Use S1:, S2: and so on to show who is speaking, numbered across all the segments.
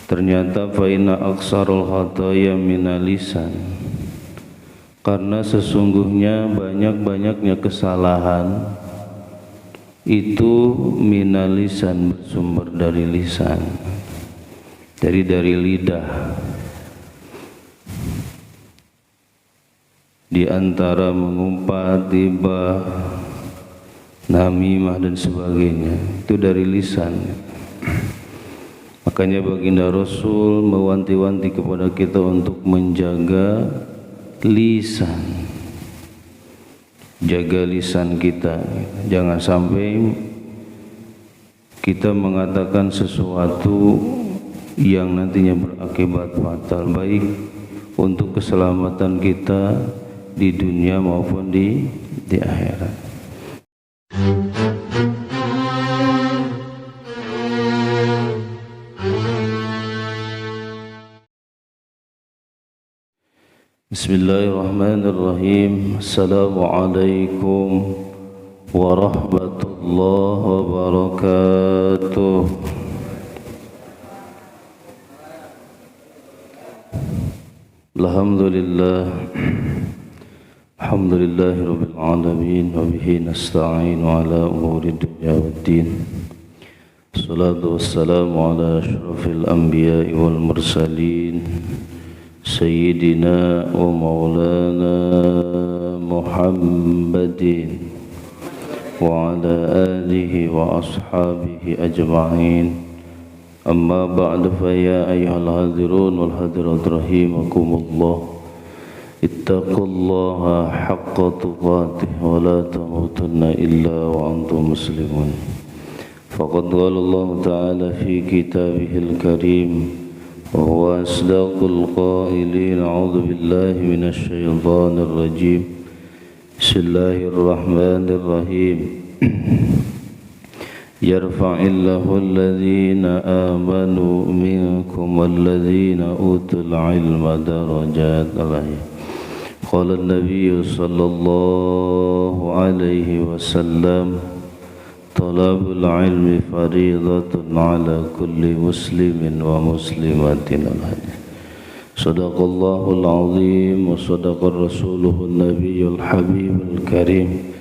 S1: Ternyata faina aksarul khataya minal lisan, karena sesungguhnya banyak-banyaknya kesalahan itu minal lisan, bersumber dari lisan, dari lidah. Di antara mengumpat, ghibah, namimah dan sebagainya itu dari lisan. Makanya baginda Rasul mewanti-wanti kepada kita untuk menjaga lisan. Jaga lisan kita, jangan sampai kita mengatakan sesuatu yang nantinya berakibat fatal, baik untuk keselamatan kita di dunia maupun di akhirat. Bismillahirrahmanirrahim. Assalamualaikum warahmatullahi wabarakatuh. Alhamdulillah, alhamdulillahi rabbil alamin, wa bihi nasta'inu ala umuri dunya waddin. Assalatu wassalamu ala asyrafil anbiya'i wal mursalin, Sayyidina wa maulana Muhammadin wa ala alihi wa ashabihi ajma'in. Amma ba'du, fa ya ayyuhal hadirun wal hadirat rahimakumullah, ittaqullaha haqqa tuqatih wa la tamutunna illa wa antum muslimun. Faqad qala Allah ta'ala fi kitabihil karim wa huwa asdaqul qailin. A'udzu billahi minasy syaithanir rajim. Bismillahirrahmanirrahim. Yarfa'illahu alladhina amanu minkum walladhina utul ilma darajat. Qala an-nabiy sallallahu alaihi wasallam, talabul ilmi faridatun ala kulli muslimin wa muslimatin. Sadaqallahul azim wa sadaqa rasuluhun nabiyyul habibul karim,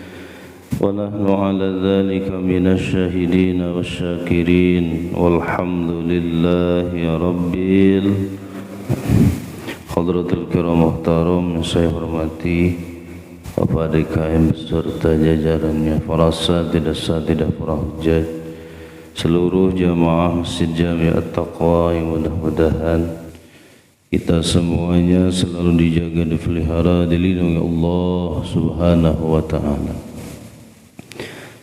S1: wa nahnu ala dhalika minasy syahidin wasyakirin, walhamdulillahi rabbil. Hadratul kiram muhtaram, saya hormati Bapak DKM beserta jajarannya, para asatidah, para hujjah, seluruh jamaah Masjid Jami' At-Taqwa, yang mudah-mudahan kita semuanya selalu dijaga, dipelihara, dilindungi Allah Subhanahu wa ta'ala.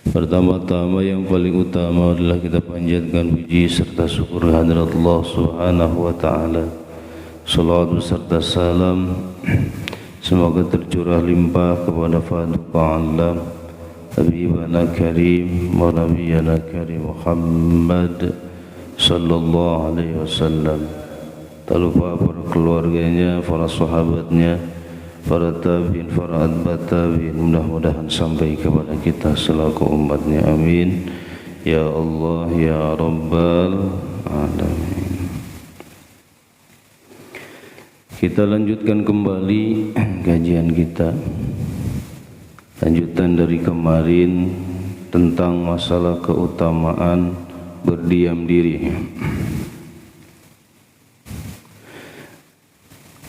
S1: Pertama-tama yang paling utama adalah kita panjatkan puji serta syukur kehadirat Allah Subhanahu wa ta'ala. Salawat beserta salam semoga tercurah limpah kepada Faduqa Alam Habibana Karim wa Nabiyana Karim Muhammad sallallahu alaihi wasallam. Tak lupa para keluarganya, para sahabatnya, para tabi'in, para atba' tabi'in, mudah-mudahan sampai kepada kita selaku umatnya. Amin ya Allah ya Rabbal Alamin. Kita lanjutkan kembali kajian kita, lanjutan dari kemarin tentang masalah keutamaan berdiam diri.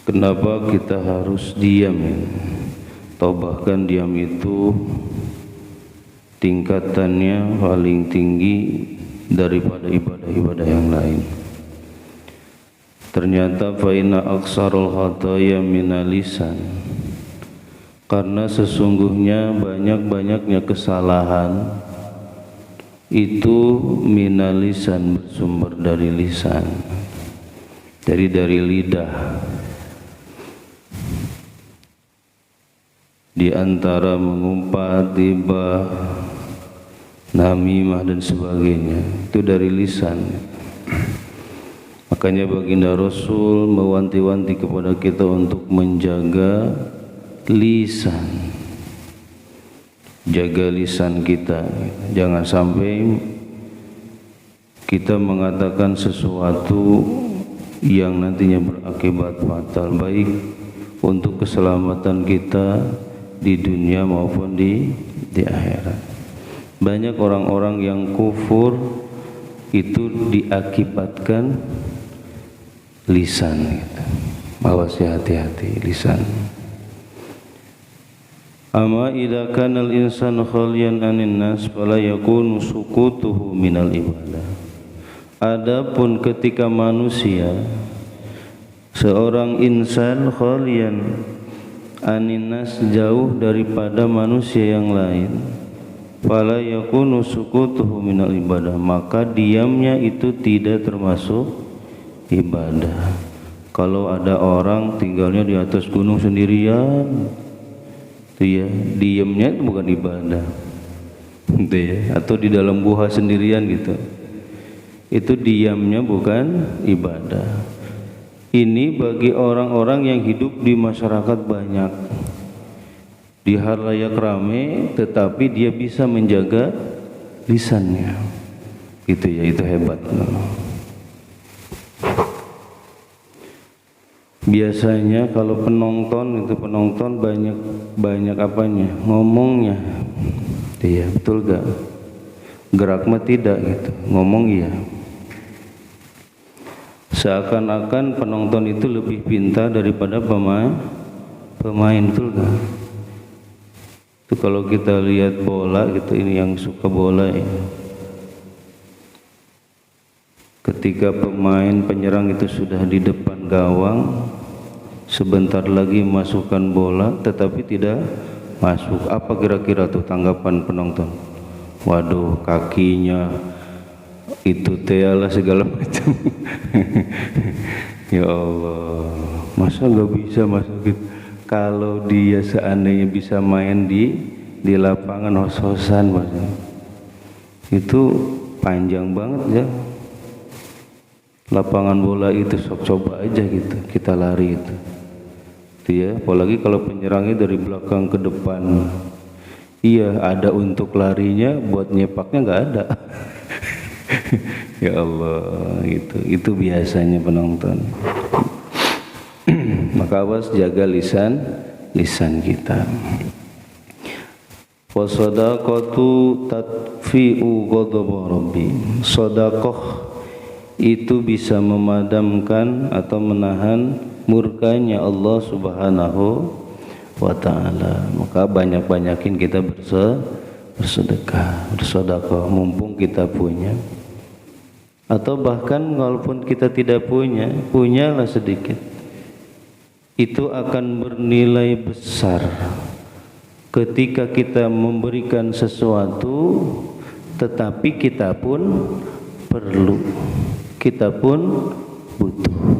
S1: Kenapa kita harus diam? Atau bahkan diam itu tingkatannya paling tinggi daripada ibadah-ibadah yang lain. Ternyata faina aksarul khataya minal lisan, karena sesungguhnya banyak-banyaknya kesalahan itu minal lisan, bersumber dari lisan, dari lidah. Di antara mengumpat, ghibah, namimah dan sebagainya itu dari lisan. Makanya baginda Rasul mewanti-wanti kepada kita untuk menjaga lisan. Jaga lisan kita, jangan sampai kita mengatakan sesuatu yang nantinya berakibat fatal, baik untuk keselamatan kita di dunia maupun di akhirat. Banyak orang-orang yang kufur itu diakibatkan lisan gitu. Awas ya, hati-hati lisan. Amma idza kana al-insanu khaliyan anin nas fala yakunu sukutuhu minal ibadah. Adapun ketika manusia, seorang insan khaliyan anin nas, jauh daripada manusia yang lain, fala yakunu sukutuhu minal ibadah, maka diamnya itu tidak termasuk ibadah. Kalau ada orang tinggalnya di atas gunung sendirian, itu ya, diamnya itu bukan ibadah, gitu ya. Atau di dalam gua sendirian gitu, itu diamnya bukan ibadah. Ini bagi orang-orang yang hidup di masyarakat banyak, di halayak rame, tetapi dia bisa menjaga lisannya, gitu ya, itu hebat. Biasanya kalau penonton banyak apanya, ngomongnya, iya betul gak? Gerak mah tidak gitu, ngomong iya. Seakan-akan penonton itu lebih pintar daripada pemain, betul gak? Itu kalau kita lihat bola gitu, ini yang suka bola ya. Ketika pemain penyerang itu sudah di depan gawang, sebentar lagi masukkan bola tetapi tidak masuk. Apa kira-kira tuh tanggapan penonton? Waduh, kakinya itu tealah segala macam. Ya Allah, masa nggak bisa masuk gitu? Kalau dia seandainya bisa main di lapangan hos-hosan, itu panjang banget ya. Lapangan bola itu, sok coba aja gitu, kita lari itu ya, apalagi kalau penyerangnya dari belakang ke depan. Iya, ada untuk larinya, buat nyepaknya nggak ada. Ya Allah, itu biasanya penonton. Maka awas, jaga lisan kita. Wa shadaqatu tatfi'u ghadab rabbi. Sedekah itu bisa memadamkan atau menahan murkanya Allah Subhanahu wa ta'ala. Maka banyak-banyakin kita bersedekah, bersedekah mumpung kita punya. Atau bahkan walaupun kita tidak punya, punyalah sedikit, itu akan bernilai besar ketika kita memberikan sesuatu tetapi kita pun perlu, kita pun butuh,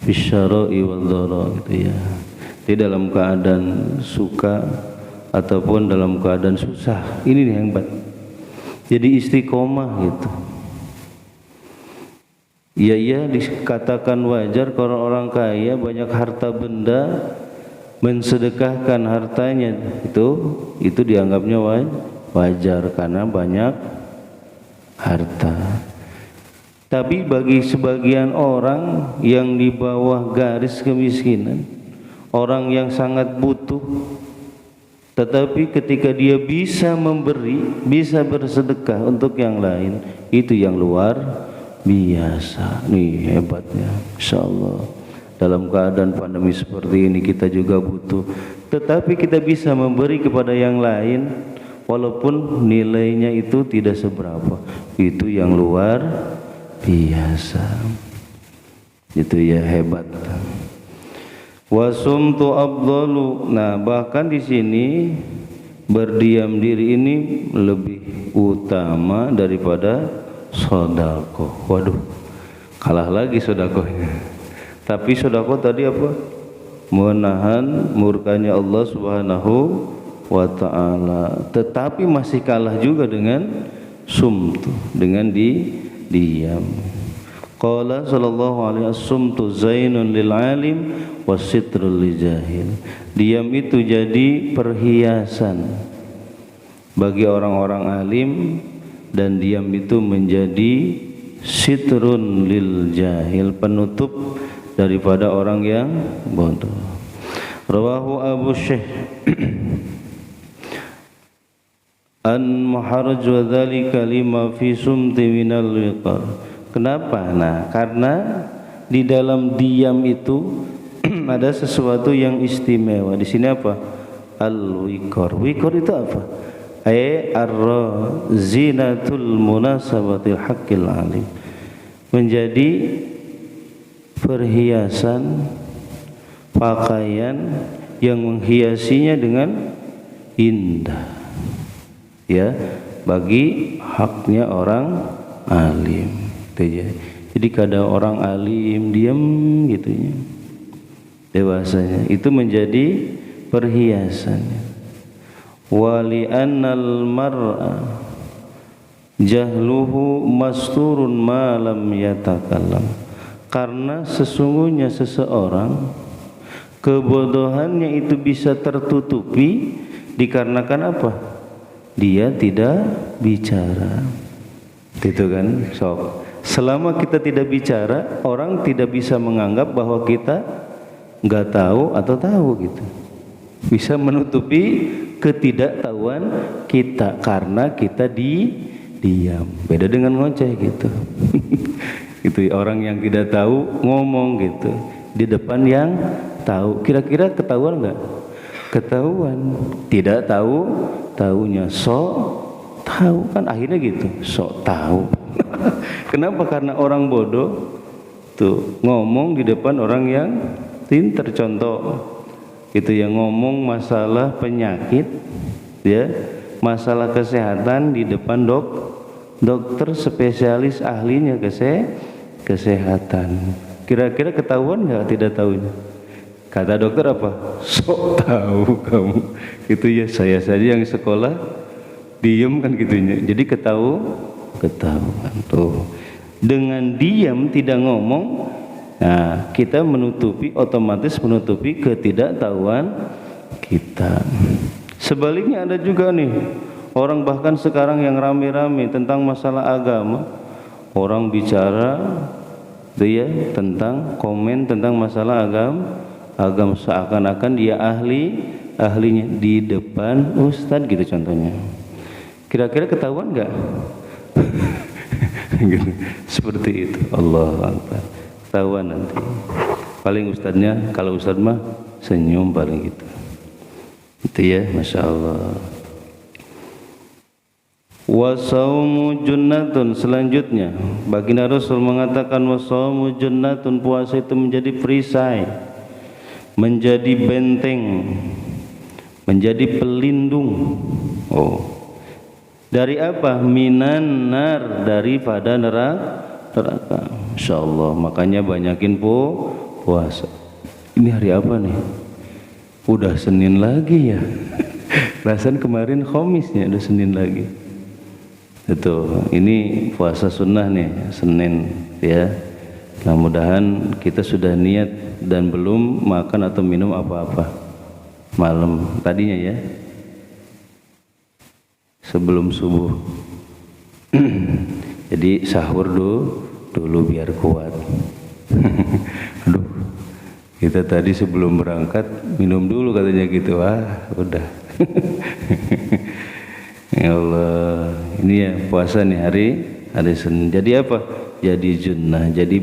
S1: bisyara'i wal dhara gitu ya. Di dalam keadaan suka ataupun dalam keadaan susah, ini yang hebat. Jadi istiqomah gitu. Iya dikatakan wajar kalau orang kaya banyak harta benda, mensedekahkan hartanya, itu dianggapnya wajar karena banyak harta. Tapi bagi sebagian orang yang di bawah garis kemiskinan, orang yang sangat butuh, tetapi ketika dia bisa memberi, bisa bersedekah untuk yang lain, itu yang luar biasa. Nih hebatnya, insyaallah. Dalam keadaan pandemi seperti ini kita juga butuh, tetapi kita bisa memberi kepada yang lain walaupun nilainya itu tidak seberapa, itu yang luar biasa. Itu ya, hebat. Wasumtu afdalu. Nah, bahkan di sini berdiam diri ini lebih utama daripada sedekah. Waduh, kalah lagi sedekahnya. Tapi sedekah tadi apa? Menahan murkanya Allah Subhanahu wa ta'ala. Tetapi masih kalah juga dengan sumtu, dengan diam. Qala sallallahu alaihi wasallam, sumtu zainun lil alim wasitrul lil jahil. Diam itu jadi perhiasan bagi orang-orang alim, dan diam itu menjadi sitrun lil jahil, penutup daripada orang yang bodoh. Rawahu Abu Syekh an muharraj wa dzalika lima fi sumti minal wiqar. Kenapa? Nah, karena di dalam diam itu ada sesuatu yang istimewa. Di sini apa? Al-wiqar. Wiqar itu apa? Zinatul munasabatil haqqil alim, menjadi perhiasan pakaian yang menghiasinya dengan indah, ya, bagi haknya orang alim. Jadi kadang orang alim diam gitu ya, dewasanya itu menjadi perhiasannya. Wali annal mar'a jahluhu masturun ma lam yatakallam, karena sesungguhnya seseorang kebodohannya itu bisa tertutupi dikarenakan apa? Dia tidak bicara. Itu kan, sok. Selama kita tidak bicara, orang tidak bisa menganggap bahwa kita nggak tahu atau tahu gitu. Bisa menutupi ketidaktahuan kita karena kita diam. Beda dengan ngoceh gitu. Itu orang yang tidak tahu ngomong gitu di depan yang tahu. Kira-kira ketahuan nggak? Ketahuan. Tidak tahu, tahunya sok tahu, kan akhirnya gitu. Sok tahu. Kenapa? Karena orang bodoh tuh ngomong di depan orang yang pintar. Contoh itu yang ngomong masalah penyakit, ya, masalah kesehatan di depan dokter spesialis ahlinya kesehatan. Kira-kira ketahuan nggak tidak tahunya? Kata dokter apa? Sok tahu kamu. Itu ya, saya saja yang sekolah diem kan gitunya. Jadi ketahuan tuh. Dengan diam tidak ngomong, nah, kita otomatis menutupi ketidaktahuan kita. Sebaliknya ada juga nih orang, bahkan sekarang yang rame-rame tentang masalah agama, orang bicara ya tentang komen tentang masalah agama seakan-akan dia ahlinya di depan ustadz gitu contohnya. Kira-kira ketahuan nggak? Gitu. Seperti itu. Allahu Akbar. Ketahuan nanti. Paling ustadznya, kalau ustadz mah senyum paling gitu. Itu ya, masya Allah. Wasaumu junnatun, selanjutnya baginda Rasul mengatakan wasaumu junnatun, puasa itu menjadi perisai, menjadi benteng, menjadi pelindung. Oh, dari apa? Minan nar, daripada neraka. Insyaallah, makanya banyakin puasa. Ini hari apa nih? Udah Senin lagi ya. Perasaan kemarin Khamis ya, udah Senin lagi. Itu, ini puasa sunnah nih, Senin ya. Mudah-mudahan kita sudah niat dan belum makan atau minum apa-apa malam tadinya ya, sebelum subuh. Jadi sahur dulu biar kuat. Aduh, kita tadi sebelum berangkat minum dulu katanya gitu. Udah. Ya Allah, ini ya puasa nih hari Senin. Jadi apa? Jadi junnah, jadi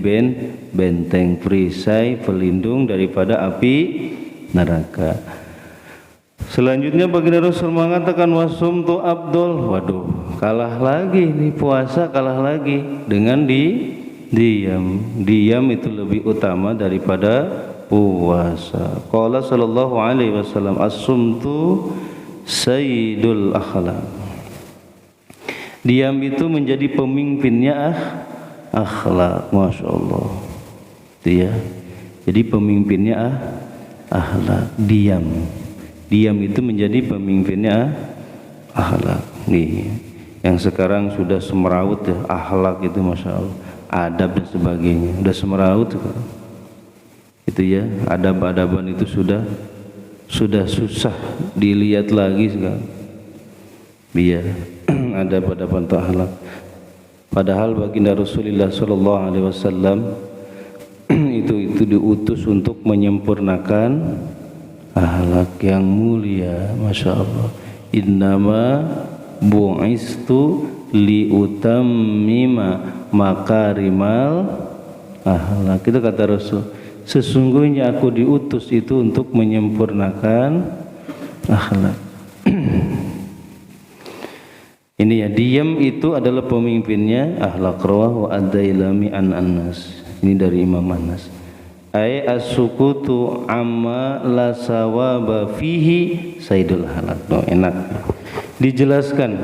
S1: benteng, perisai, pelindung daripada api neraka. Selanjutnya baginda Rasul mengatakan wasumtu abdul. Waduh, kalah lagi nih puasa, kalah lagi dengan diam. Diam itu lebih utama daripada puasa. Qala sallallahu alaihi wasallam as-sumtu sayyidul akhlaq. Diam itu menjadi pemimpinnya akhlak. Masya Allah. Ya. Jadi pemimpinnya akhlak. Diam itu menjadi pemimpinnya akhlak. Nih, yang sekarang sudah semeraut ya, akhlak itu masya Allah, adab dan sebagainya, udah semeraut sekarang. Itu ya, adab-adaban itu sudah susah dilihat lagi sekarang. Biar adab-adaban atau akhlak. Padahal baginda Rasulullah sallallahu alaihi wasallam itu diutus untuk menyempurnakan akhlak yang mulia. Masya Allah. Innama bu'istu liutammima makarimal akhlak. Itu kata Rasul. Sesungguhnya aku diutus itu untuk menyempurnakan akhlak. Ini ya, diam itu adalah pemimpinnya. Akhlaq rawahu ad-Dailami an Anas. Ini dari Imam Anas. Ai as-sukutu amma la sawaba fihi saidul halak. Oh, enak. Dijelaskan.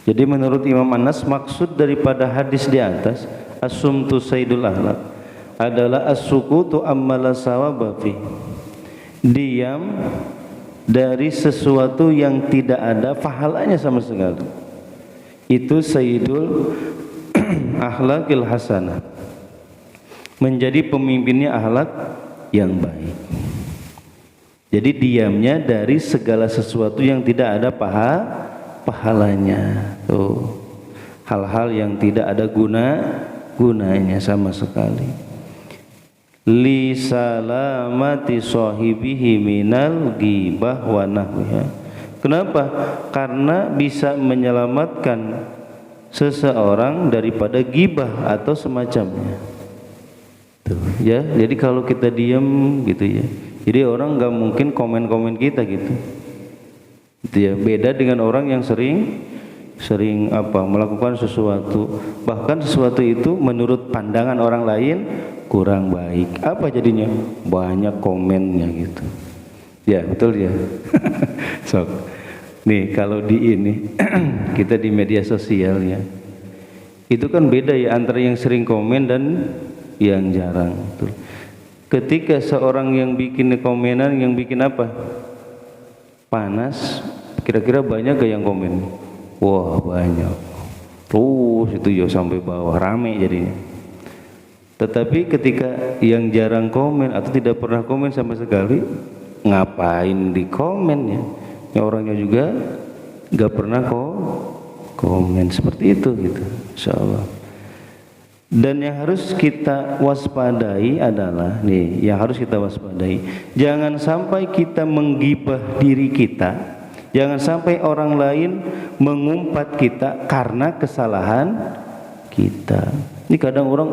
S1: Jadi menurut Imam Anas, maksud daripada hadis di atas as-sumtu saidul halak adalah as-sukutu amma la sawaba fihi. Diam dari sesuatu yang tidak ada pahalanya sama sekali. Itu sayyidul akhlaqil hasanah. Menjadi pemimpinnya akhlak yang baik. Jadi diamnya dari segala sesuatu yang tidak ada pahalanya. Tuh. Hal-hal yang tidak ada gunanya sama sekali. Li salamati sahibihi minal ghibah wa nahwiha. Kenapa? Karena bisa menyelamatkan seseorang daripada ghibah atau semacamnya. Tuh, ya. Jadi kalau kita diam gitu ya. Jadi orang nggak mungkin komen-komen kita gitu. Gitu ya. Beda dengan orang yang sering melakukan sesuatu, bahkan sesuatu itu menurut pandangan orang lain kurang baik. Apa jadinya? Banyak komennya gitu. Ya, betul ya. So, nih kalau di ini kita di media sosial ya. Itu kan beda ya antara yang sering komen dan yang jarang. Betul. Ketika seorang yang bikin komenan, yang bikin apa? Panas, kira-kira banyak gak yang komen? Wah, banyak. Terus itu ya sampai bawah, rame jadinya. Tetapi ketika yang jarang komen atau tidak pernah komen sama sekali, ngapain di komen ya? Ya orangnya juga nggak pernah komen seperti itu gitu, insyaallah. Dan yang harus kita waspadai adalah yang harus kita waspadai, jangan sampai kita menggibah diri kita. Jangan sampai orang lain mengumpat kita karena kesalahan kita. Ini kadang orang,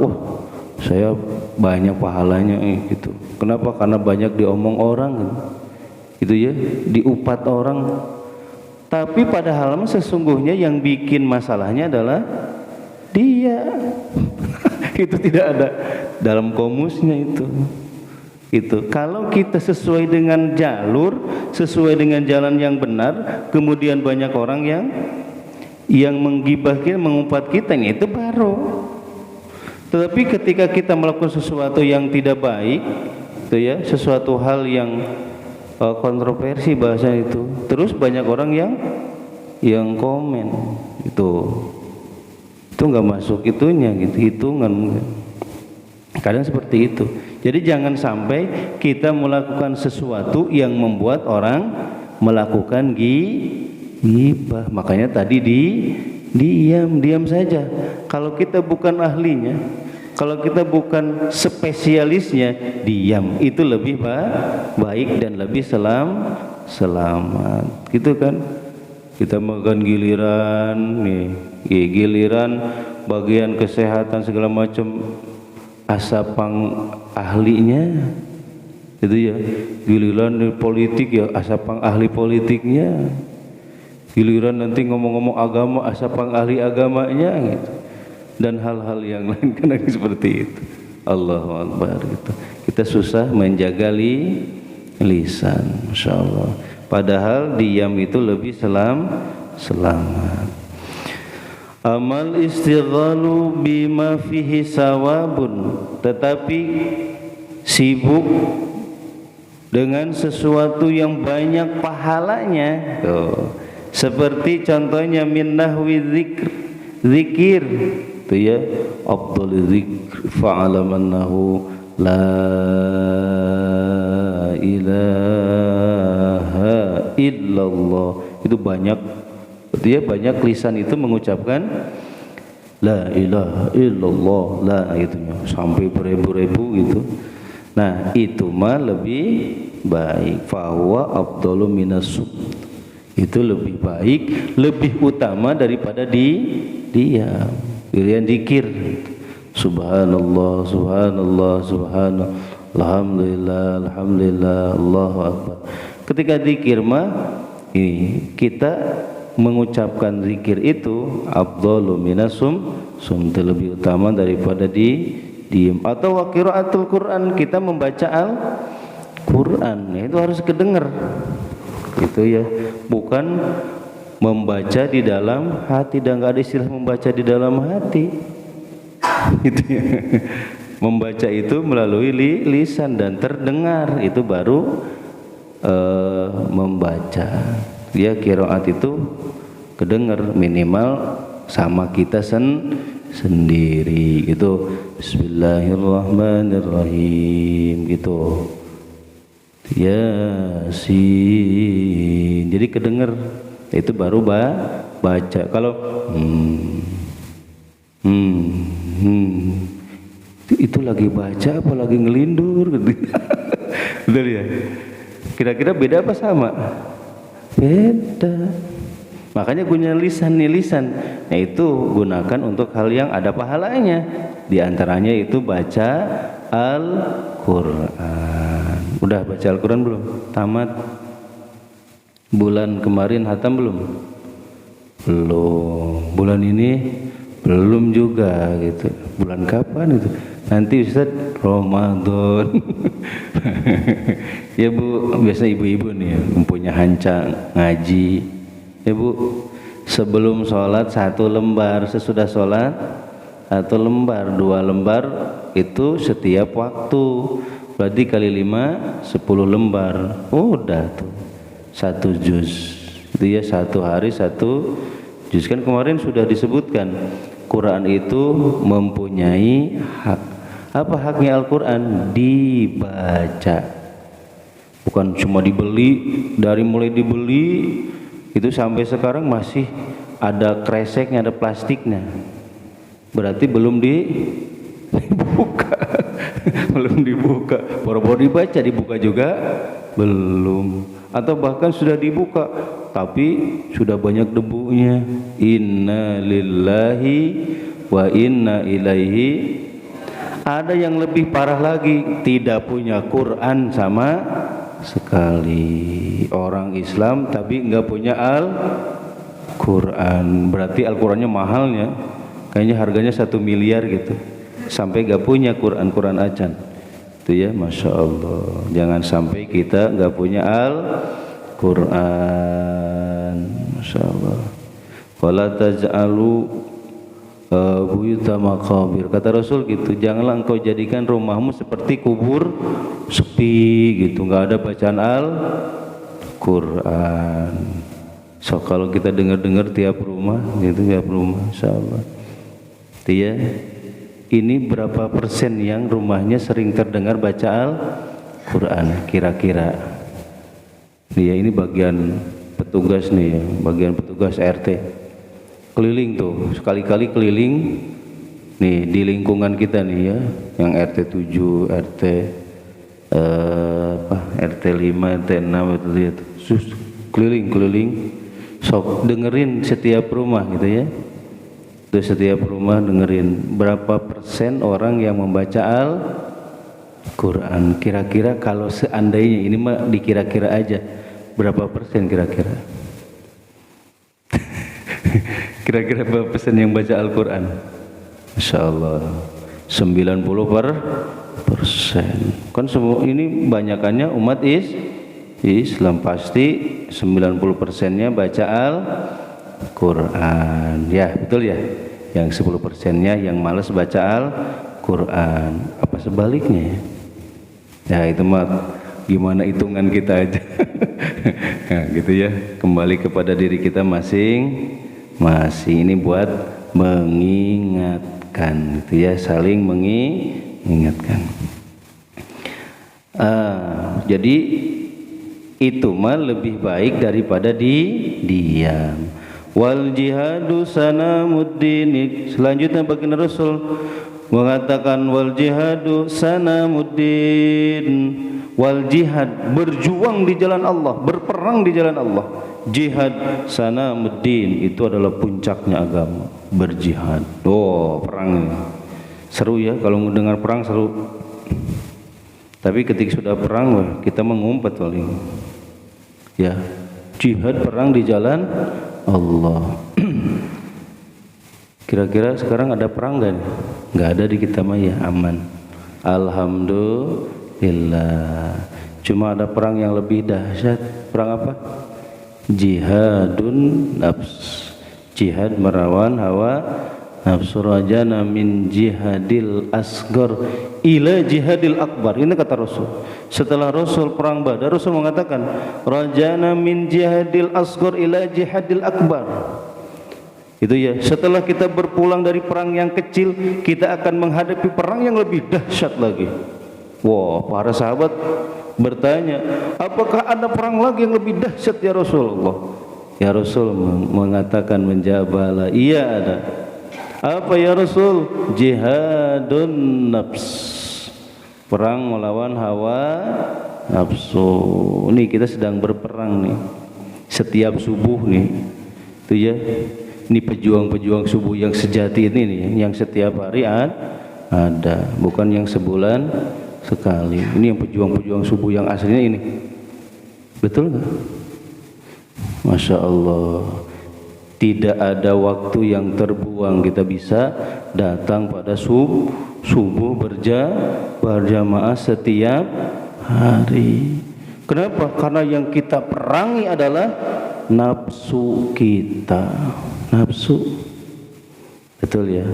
S1: saya banyak pahalanya gitu. Kenapa? Karena banyak diomong orang gitu ya, diupat orang. Tapi padahal sesungguhnya yang bikin masalahnya adalah dia. Itu tidak ada dalam komusnya itu. Itu kalau kita sesuai dengan jalur, sesuai dengan jalan yang benar, kemudian banyak orang yang menggibah kita, mengumpat kita, itu baru. Tetapi ketika kita melakukan sesuatu yang tidak baik, itu ya, sesuatu hal yang kontroversi bahasa itu, terus banyak orang yang komen, itu nggak masuk itunya gitu, hitungan. Kadang seperti itu. Jadi jangan sampai kita melakukan sesuatu yang membuat orang melakukan ghibah. Makanya tadi diam saja. Kalau kita bukan ahlinya, kalau kita bukan spesialisnya, diam. Itu lebih baik dan lebih selamat. Gitu kan? Kita makan giliran giliran bagian kesehatan segala macam, asapang ahlinya itu ya, giliran politik ya asapang ahli politiknya, giliran nanti ngomong-ngomong agama asapang ahli agamanya gitu, dan hal-hal yang lain kan seperti itu. Allahu Akbar gitu. Kita susah menjaga lisan, insyaallah. Padahal diam itu lebih selamat. Amal istighalu bima fihi sawabun, tetapi sibuk dengan sesuatu yang banyak pahalanya. Seperti contohnya min nahwi zikir, itu ya, afdhalul zikr fa'alam annahu la ilaha illallah. Itu banyak, itu ya, banyak lisan itu mengucapkan la ilaha illallah, la itu sampai beribu-ribu gitu. Nah, itu mah lebih baik. Fahuwa afdalu minasum. Itu lebih baik, lebih utama daripada diam. Pilihan zikir. Subhanallah, subhanallah, subhanallah, alhamdulillah, alhamdulillah, Allahu akbar. Ketika zikir mah ini kita mengucapkan zikir itu afdalu minasum, lebih utama daripada diam. Atau wa qiraatul Quran, kita membaca Al-Quran, itu harus kedengar. Itu ya, bukan membaca di dalam hati. Dan enggak ada istilah membaca di dalam hati. Itu ya. Membaca itu melalui lisan dan terdengar, itu baru membaca. Ya, qiraat itu kedengar minimal sama kita sendiri gitu. Bismillahirrahmanirrahim gitu. Yasin, jadi kedengar, itu baru baca. Kalau itu lagi baca apa lagi ngelindur gitu. Betul ya? Kira-kira beda apa sama? Beda. Makanya punya lisan nih, lisan. Nah, itu gunakan untuk hal yang ada pahalanya. Di antaranya itu baca Al-Quran. Udah baca Al-Quran belum? Tamat? Bulan kemarin hatam belum? Belum. Bulan ini belum juga gitu. Bulan kapan itu? Nanti Ustaz Ramadan. Ya Bu, biasa ibu-ibu nih mempunyai hancang ngaji. Ya Bu, sebelum sholat 1 lembar, sesudah sholat 1 lembar, 2 lembar, itu setiap waktu. Berarti kali 5 10 lembar. Udah tuh 1 juz. Itu ya, 1 hari 1 juz. Kan kemarin sudah disebutkan Quran itu mempunyai hak. Apa haknya Al-Quran? Dibaca, bukan cuma dibeli. Dari mulai dibeli itu sampai sekarang masih ada kreseknya, ada plastiknya. Berarti belum dibuka. Belum dibuka. Baru dibaca, dibuka juga belum. Atau bahkan sudah dibuka tapi sudah banyak debunya. Inna lillahi wa inna ilaihi. Ada yang lebih parah lagi, tidak punya Quran sama sekali. Orang Islam tapi enggak punya Al-Quran. Berarti Al-Qurannya mahalnya, kayaknya harganya 1 miliar gitu. Sampai enggak punya Quran acan. Itu ya, Masya Allah. Jangan sampai kita enggak punya Al-Quran. Masya Allah. Wala taj'alu buyuta maqabir. Kata Rasul gitu, janganlah engkau jadikan rumahmu seperti kubur sepi gitu, enggak ada bacaan Al-Quran. So kalau kita dengar-dengar tiap rumah gitu, tiap rumah, insyaallah. Ya, ini berapa persen yang rumahnya sering terdengar baca Al-Quran kira-kira? Ya, ini bagian petugas nih ya, bagian petugas RT. Keliling tuh, sekali-kali keliling nih di lingkungan kita nih ya, yang RT 7, RT 5, RT 6 itu lihat. Keliling-keliling sok dengerin setiap rumah gitu ya. Tuh setiap rumah dengerin berapa persen orang yang membaca Al-Quran. Kira-kira kalau seandainya ini mah dikira-kira aja, berapa persen kira-kira? Kira-kira berapa persen yang baca Al-Quran? Masya Allah 90%. Kan semua ini banyakannya umat Islam, pasti 90%-nya baca Al-Quran. Ya betul ya. Yang 10%-nya yang malas baca Al-Quran. Apa sebaliknya ya? Ya itu mah gimana hitungan kita aja. Nah, gitu ya. Kembali kepada diri kita masing-masing. Ini buat mengingatkan gitu ya, saling mengingatkan. Jadi itu mah lebih baik daripada diam. wal jihadu sanamuddin. Selanjutnya baginda Rasul mengatakan wal jihadu sanamuddin, wal jihad berjuang di jalan Allah, berperang di jalan Allah. Jihad sanamuddin itu adalah puncaknya agama, berjihad. Oh, perang ini seru ya, kalau mendengar perang seru. Tapi ketika sudah perang, kita mengumpet paling. Ya, jihad perang di jalan Allah. Kira-kira sekarang ada perang nggak? Nggak ada di kita mah ya, aman. Alhamdulillah. Cuma ada perang yang lebih dahsyat. Perang apa? Jihadun nafs. Jihad melawan hawa nafsu, rajana min jihadil asgar ila jihadil akbar. Ini kata Rasul. Setelah Rasul perang Badar, Rasul mengatakan rajana min jihadil asgar ila jihadil akbar. Itu ya, setelah kita berpulang dari perang yang kecil, kita akan menghadapi perang yang lebih dahsyat lagi. Wah, para sahabat bertanya, apakah ada perang lagi yang lebih dahsyat ya Rasulullah? Ya Rasul mengatakan, menjawablah, iya ada. Apa ya Rasul? Jihadun nafs, perang melawan hawa nafsu. Ini kita sedang berperang nih, setiap subuh nih, itu ya. Ini pejuang-pejuang subuh yang sejati ini nih, yang setiap hari ada, bukan yang sebulan sekali. Ini yang pejuang-pejuang subuh yang aslinya ini. Betul nggak? Masya Allah. Tidak ada waktu yang terbuang, kita bisa datang pada subuh berjamaah setiap hari. Kenapa? Karena yang kita perangi adalah nafsu kita. Nafsu. Betul ya?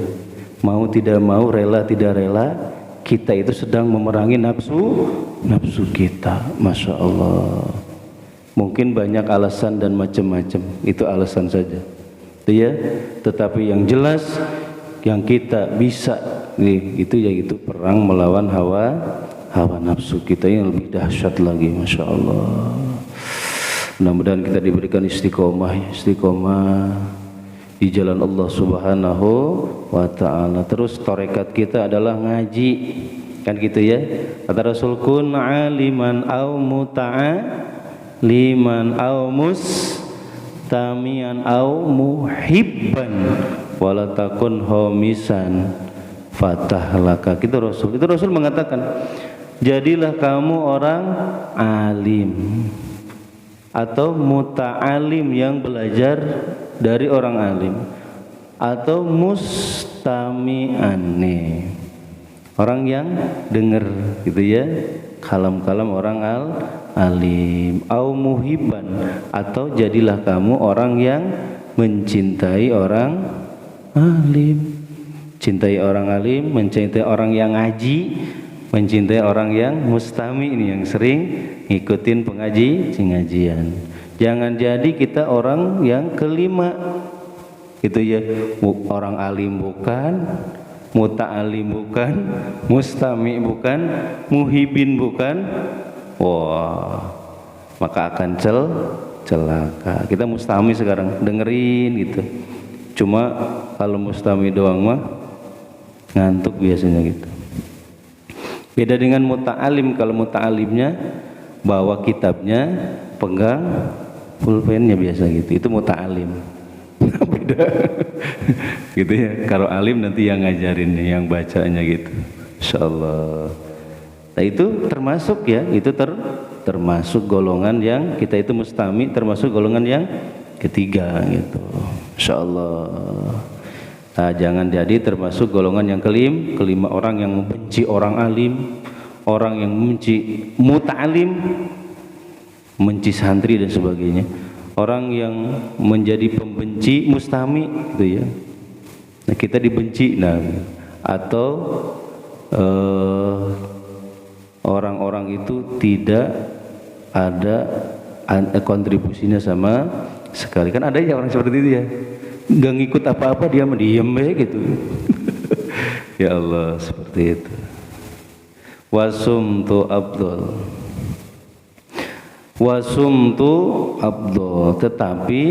S1: Mau tidak mau, rela tidak rela, kita itu sedang memerangi nafsu kita. Masya Allah. Mungkin banyak alasan dan macam-macam, itu alasan saja. Ya, tetapi yang jelas yang kita bisa itu yaitu perang melawan hawa nafsu kita yang lebih dahsyat lagi. Masya Allah. Mudah-mudahan kita diberikan istiqomah di jalan Allah Subhanahu wa ta'ala. Terus tarekat kita adalah ngaji, kan gitu ya. Kata Rasul, kun aliman au muta'aliman au mustamian au muhibban wala takun homisan fatahlaka. Itu Rasul mengatakan, jadilah kamu orang alim atau muta'alim yang belajar dari orang alim, atau mustami'an, orang yang dengar gitu ya, kalam-kalam orang alim, au muhibban, atau jadilah kamu orang yang mencintai orang alim. Cintai orang alim, mencintai orang yang ngaji, mencintai orang yang mustami, ini yang sering ngikutin pengajian. Jangan jadi kita orang yang kelima gitu ya, orang alim bukan, muta'alim bukan, mustami bukan, muhibin bukan. Wah, maka akan celaka. Kita mustami sekarang, dengerin gitu. Cuma kalau mustami doang mah ngantuk biasanya gitu. Beda dengan muta'alim. Kalau muta'alimnya bawa kitabnya, pegang pulpennya biasa gitu, itu muta'alim. Beda gitu ya. Kalau alim nanti yang ngajarinnya, yang bacanya gitu. Insyaallah. Nah itu termasuk ya, itu termasuk golongan yang kita itu mustami, termasuk golongan yang ketiga gitu. Insyaallah. Nah, jangan jadi termasuk golongan yang kelima, orang yang membenci orang alim, orang yang membenci muta'alim, membenci santri dan sebagainya, orang yang menjadi pembenci mustami gitu ya. Nah, kita dibenci, atau orang-orang itu tidak ada kontribusinya sama sekali. Kan ada ya orang seperti itu ya, nggak ngikut apa-apa, dia diem gitu. Ya Allah, seperti itu. Wasumtu abdul, tetapi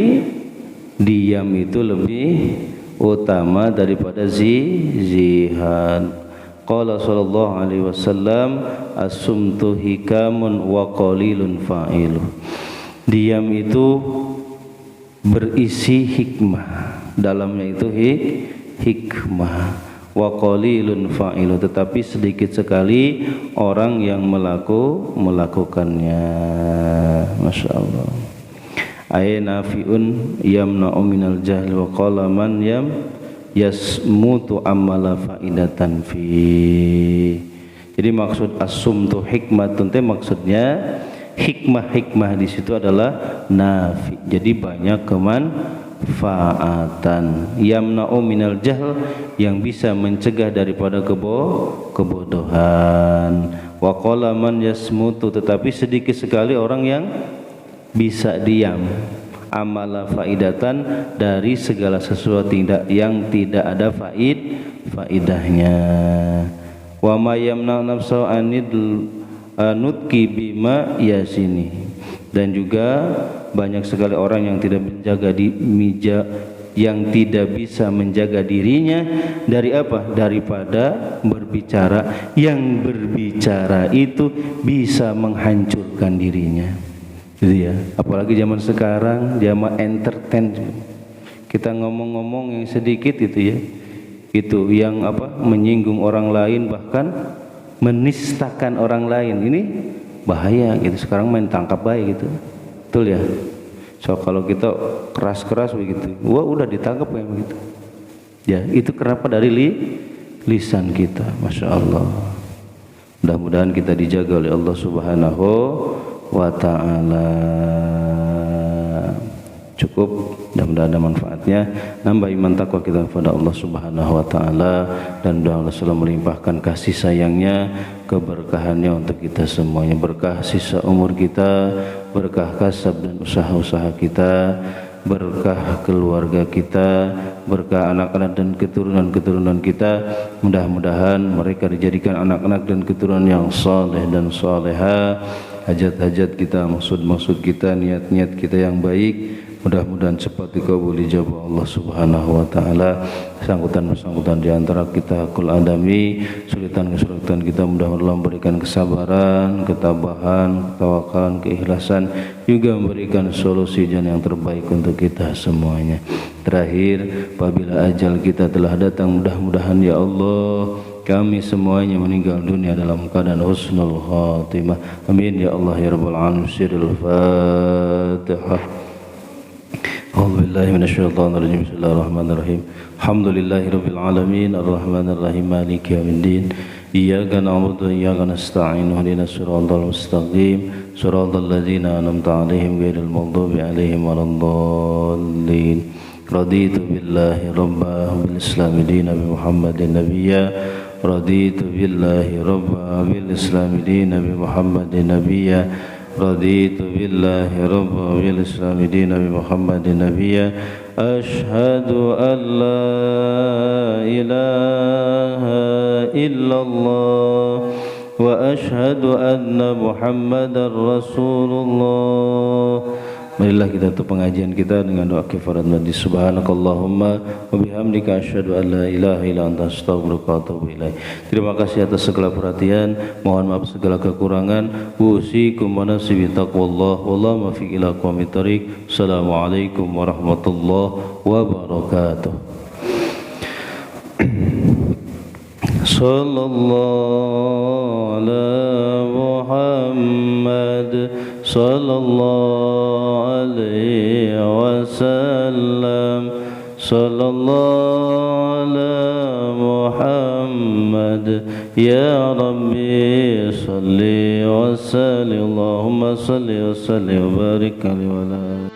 S1: Diam itu lebih utama daripada zihad. Qala sallallahu alaihi wasallam as-sumtu hikamun wa qalilun fa'ilu. Diam itu berisi hikmah, dalamnya itu hikmah. Wa qalilun fa'ilu, tetapi sedikit sekali orang yang melakukannya. Masya Allah. Ayna fi'un yamna'u minal jahli wa qala man yasmutu amala faidatan fi. Jadi maksud as-sumtu hikmatun teh maksudnya hikmah di situ adalah nafi. Jadi banyak kemanfaatan. Yamna'u minal jahl, yang bisa mencegah daripada kebodohan. Wa qala man yasmutu, tetapi sedikit sekali orang yang bisa diam. Amala faidatan, dari segala sesuatu yang tidak ada faidahnya. Wa ma yamna nafsa anid nutki bima yasini, dan juga banyak sekali orang yang tidak bisa menjaga dirinya dari apa? Daripada berbicara, yang berbicara itu bisa menghancurkan dirinya. Gitu ya. Apalagi zaman sekarang, zaman entertain, kita ngomong-ngomong yang sedikit itu ya, itu yang apa? Menyinggung orang lain, bahkan menistakan orang lain. Ini bahaya gitu. Sekarang main tangkap baik gitu. Betul ya. So kalau kita keras-keras begitu, wah udah ditangkap kayak begitu. Ya, itu kenapa? Dari lisan kita. Masya Allah. Mudah-mudahan kita dijaga oleh Allah Subhanahu wa ta'ala. Cukup, mudah-mudahan ada manfaatnya, nambah iman takwa kita kepada Allah Subhanahu wa ta'ala, dan mudah Allah selalu melimpahkan kasih sayangnya, keberkahannya untuk kita semuanya. Berkah sisa umur kita, berkah kasab dan usaha-usaha kita, berkah keluarga kita, berkah anak-anak dan keturunan-keturunan kita. Mudah-mudahan mereka dijadikan anak-anak dan keturunan yang saleh dan saleha. Hajat-hajat kita, maksud-maksud kita, niat-niat kita yang baik, mudah-mudahan cepat dikabuli jawab Allah Subhanahu wa ta'ala. Sangkutan-sangkutan di antara kita hakul adami, kesulitan-kesulitan kita, mudah-mudahan Allah memberikan kesabaran, ketabahan, ketawakalan, keikhlasan, juga memberikan solusi jalan yang terbaik untuk kita semuanya. Terakhir, apabila ajal kita telah datang, mudah-mudahan ya Allah kami semuanya meninggal dunia dalam keadaan husnul khatimah. Amin ya Allah ya rabbal alamin. Al-Fatihah. A'udzubillahi minasyaitonir rajim. Bismillahirrahmanirrahim. Alhamdulillahirabbil alamin, arrahmanir rahim, maliki yaumiddin. Iyyaka na'budu wa iyyaka nasta'in. Ihdinas siratal mustaqim, siratal ladzina an'amta 'alaihim ghairil maghdubi 'alaihim waladdallin. Raditu billahi rabba bil islami dinan bi Muhammadin nabiyya. Raditu billahi rabba bil islami dinan bi Muhammadin nabiyya. Raditu billahi rabba bil islami dinan bi Muhammadin nabiyya. Ashhadu an la ilaha illallah wa ashhadu anna Muhammadar Rasulullah. Marilah kita tutup pengajian kita dengan doa kifarat majlis. Subhanakallahumma wa bihamdika asyhadu an la ilaha illa anta astaghfiruka wa atubu ilaik. Terima kasih atas segala perhatian, mohon maaf segala kekurangan. Usikum wa nafsi bi taqwallah wallahu muwaffiq ila aqwamit thoriq. Assalamualaikum warahmatullahi wabarakatuh. Sallallahu ala Muhammad sallallahu alaihi wasallam. Sallallahu ala Muhammad ya Rabbi salli wa salli. Allahumma salli wa salli wa barik alaihi wa ala